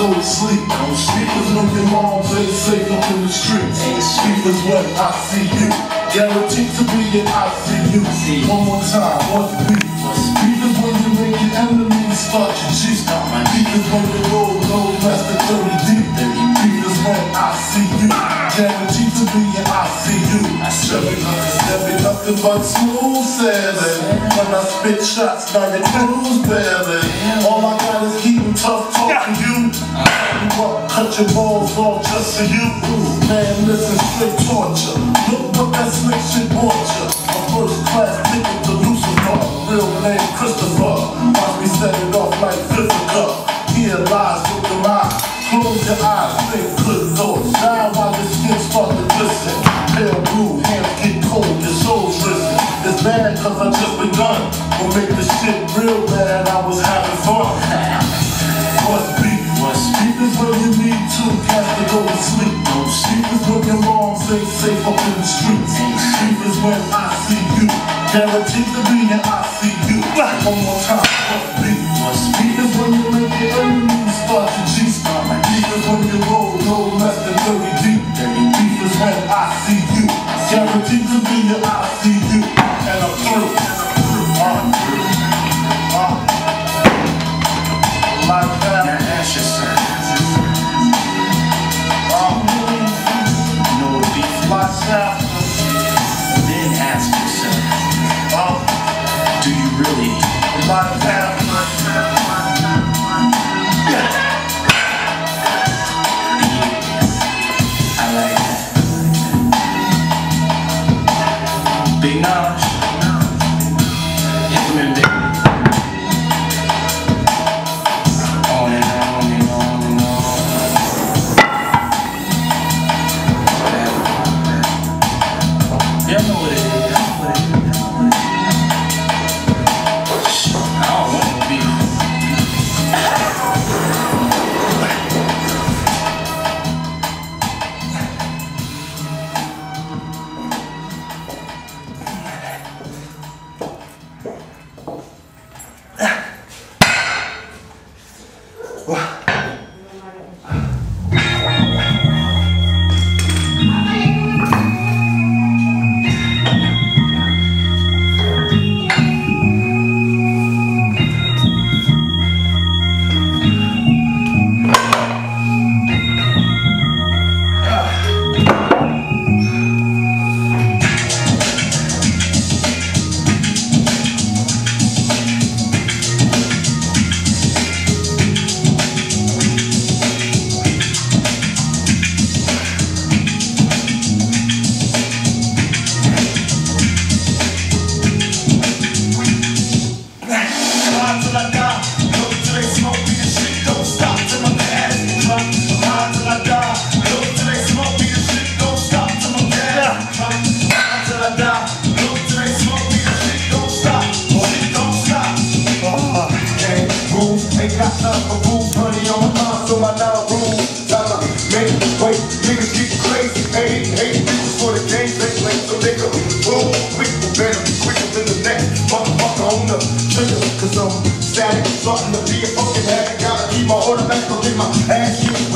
go to sleep. Sleepers when your moms ain't safe up in the streets. Sleepers when I see you. Guaranteed to be in ICU. One more time, what's beef? Sleepers when you make your enemies start your cheeks. Sleepers when you roll no less than 30 deep. Sleepers when I see you. Guaranteed to be in ICU. There be nothing but smooth sailing. When I spit shots, now your crews barely. All I got is heat and tough talk for you. Cut your balls off just for you. Man, listen, straight torture. Look what that slick shit bought ya. A first class ticket to Lucifer. Real name Christopher. Watch me set it off like Vivica. Here lies with the eye. Close your eyes, think good thoughts. Die while your skin start to glisten. Pale blue, hands get cold, your soul's risen. It's bad cause I just begun. Will make the shit real bad, I was having fun. What's beef? Beef is when you need two cats to go to sleep. Beef is when your moms ain't safe up in the streets. Beef is when I see you. Guaranteed to be in ICU. One more time, what's beef? Beef is when you make your enemies start your G's. Beef is when you roll no less than 30 deep. Beef is when I see you. Guaranteed to be in ICU. And I'm through. Like that. Now ask yourself. You know what beef like that. Then ask yourself. Do you really like that? I like that. Big knowledge. Implement, baby. On and on and on and on. Yeah, I know what it is. I don't want no beef. Cause I'm static, starting to be a fucking addict. Gotta keep my order back, don't get my ass kicked.